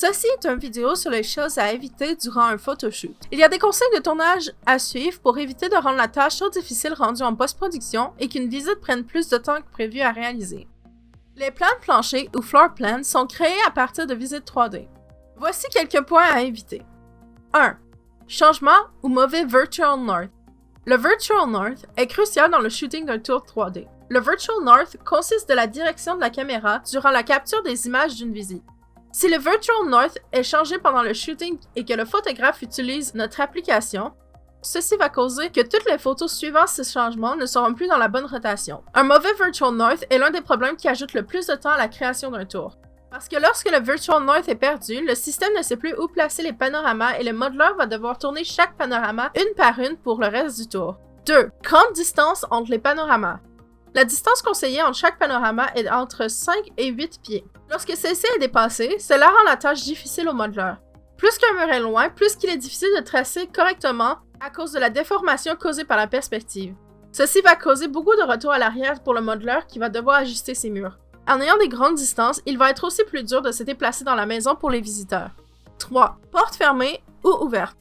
Ceci est une vidéo sur les choses à éviter durant un photoshoot. Il y a des conseils de tournage à suivre pour éviter de rendre la tâche trop difficile rendue en post-production et qu'une visite prenne plus de temps que prévu à réaliser. Les plans de plancher ou floor plans sont créés à partir de visites 3D. Voici quelques points à éviter. 1. Changement ou mauvais Virtual North. Le Virtual North est crucial dans le shooting d'un tour 3D. Le Virtual North consiste de la direction de la caméra durant la capture des images d'une visite. Si le Virtual North est changé pendant le shooting et que le photographe utilise notre application, ceci va causer que toutes les photos suivant ce changement ne seront plus dans la bonne rotation. Un mauvais Virtual North est l'un des problèmes qui ajoute le plus de temps à la création d'un tour. Parce que lorsque le Virtual North est perdu, le système ne sait plus où placer les panoramas et le modeleur va devoir tourner chaque panorama une par une pour le reste du tour. 2. Grande distance entre les panoramas. La distance conseillée entre chaque panorama est entre 5 et 8 pieds. Lorsque celle-ci est dépassée, cela rend la tâche difficile au modeleur. Plus qu'un mur est loin, plus qu'il est difficile de tracer correctement à cause de la déformation causée par la perspective. Ceci va causer beaucoup de retours à l'arrière pour le modeleur qui va devoir ajuster ses murs. En ayant des grandes distances, il va être aussi plus dur de se déplacer dans la maison pour les visiteurs. 3. Portes fermées ou ouvertes.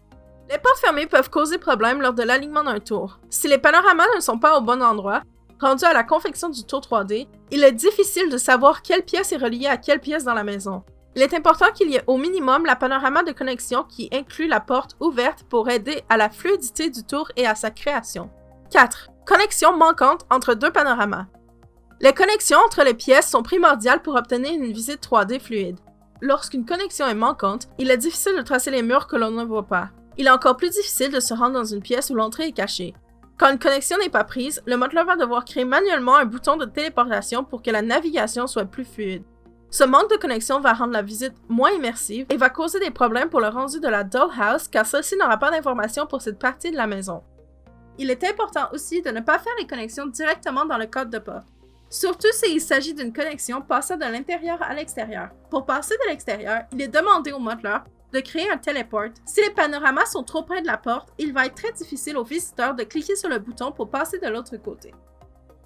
Les portes fermées peuvent causer problème lors de l'alignement d'un tour. Si les panoramas ne sont pas au bon endroit, rendu à la confection du tour 3D, il est difficile de savoir quelle pièce est reliée à quelle pièce dans la maison. Il est important qu'il y ait au minimum la panorama de connexion qui inclut la porte ouverte pour aider à la fluidité du tour et à sa création. 4. Connexion manquante entre deux panoramas. Les connexions entre les pièces sont primordiales pour obtenir une visite 3D fluide. Lorsqu'une connexion est manquante, il est difficile de tracer les murs que l'on ne voit pas. Il est encore plus difficile de se rendre dans une pièce où l'entrée est cachée. Quand une connexion n'est pas prise, le modeleur va devoir créer manuellement un bouton de téléportation pour que la navigation soit plus fluide. Ce manque de connexion va rendre la visite moins immersive et va causer des problèmes pour le rendu de la dollhouse car celle-ci n'aura pas d'informations pour cette partie de la maison. Il est important aussi de ne pas faire les connexions directement dans le code de porte. Surtout s'il s'agit d'une connexion passant de l'intérieur à l'extérieur. Pour passer de l'extérieur, il est demandé au modeleur de créer un téléport. Si les panoramas sont trop près de la porte, il va être très difficile aux visiteurs de cliquer sur le bouton pour passer de l'autre côté.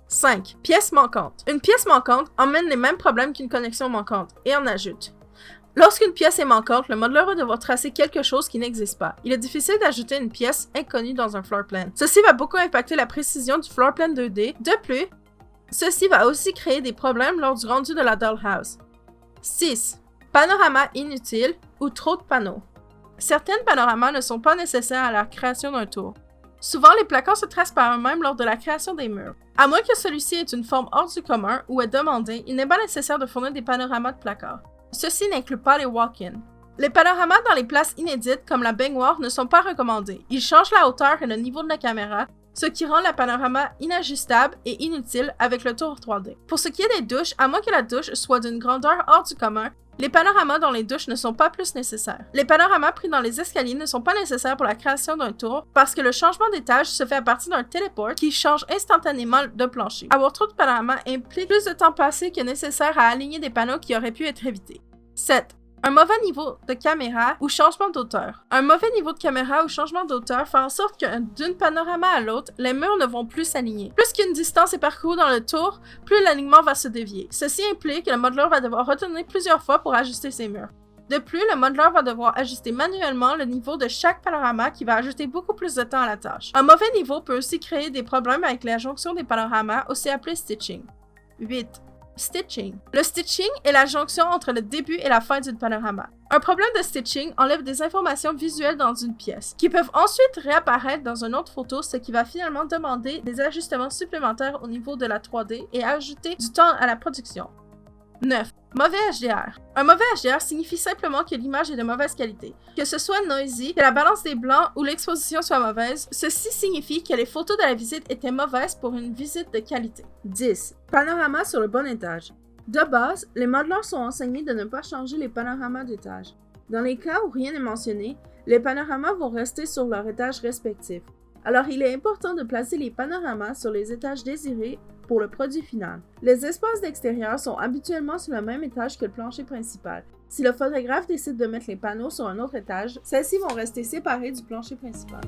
5. Pièce manquante. Une pièce manquante emmène les mêmes problèmes qu'une connexion manquante et en ajoute. Lorsqu'une pièce est manquante, le modeleur va devoir tracer quelque chose qui n'existe pas. Il est difficile d'ajouter une pièce inconnue dans un floor plan. Ceci va beaucoup impacter la précision du floor plan 2D. De plus, ceci va aussi créer des problèmes lors du rendu de la dollhouse. 6. Panorama inutile ou trop de panneaux. Certaines panoramas ne sont pas nécessaires à la création d'un tour. Souvent, les placards se tracent par eux-mêmes lors de la création des murs. À moins que celui-ci ait une forme hors du commun ou est demandé, il n'est pas nécessaire de fournir des panoramas de placards. Ceci n'inclut pas les walk-in. Les panoramas dans les places inédites comme la baignoire ne sont pas recommandés. Ils changent la hauteur et le niveau de la caméra, ce qui rend la panorama inajustable et inutile avec le tour 3D. Pour ce qui est des douches, à moins que la douche soit d'une grandeur hors du commun, les panoramas dans les douches ne sont pas plus nécessaires. Les panoramas pris dans les escaliers ne sont pas nécessaires pour la création d'un tour parce que le changement d'étage se fait à partir d'un téléport qui change instantanément de plancher. Avoir trop de panoramas implique plus de temps passé que nécessaire à aligner des panneaux qui auraient pu être évités. 7. Un mauvais niveau de caméra ou changement d'auteur. Un mauvais niveau de caméra ou changement d'auteur fait en sorte que d'une panorama à l'autre, les murs ne vont plus s'aligner. Plus qu'une distance est parcourue dans le tour, plus l'alignement va se dévier. Ceci implique que le modeleur va devoir retourner plusieurs fois pour ajuster ses murs. De plus, le modeleur va devoir ajuster manuellement le niveau de chaque panorama qui va ajouter beaucoup plus de temps à la tâche. Un mauvais niveau peut aussi créer des problèmes avec la jonction des panoramas, aussi appelé stitching. 8. Stitching. Le stitching est la jonction entre le début et la fin d'une panorama. Un problème de stitching enlève des informations visuelles dans une pièce, qui peuvent ensuite réapparaître dans une autre photo, ce qui va finalement demander des ajustements supplémentaires au niveau de la 3D et ajouter du temps à la production. 9. Mauvais HDR. Un mauvais HDR signifie simplement que l'image est de mauvaise qualité. Que ce soit noisy, que la balance des blancs ou l'exposition soit mauvaise, ceci signifie que les photos de la visite étaient mauvaises pour une visite de qualité. 10. Panorama sur le bon étage. De base, les modeleurs sont enseignés de ne pas changer les panoramas d'étage. Dans les cas où rien n'est mentionné, les panoramas vont rester sur leur étage respectif. Alors il est important de placer les panoramas sur les étages désirés pour le produit final. Les espaces d'extérieur sont habituellement sur le même étage que le plancher principal. Si le photographe décide de mettre les panneaux sur un autre étage, celles-ci vont rester séparées du plancher principal.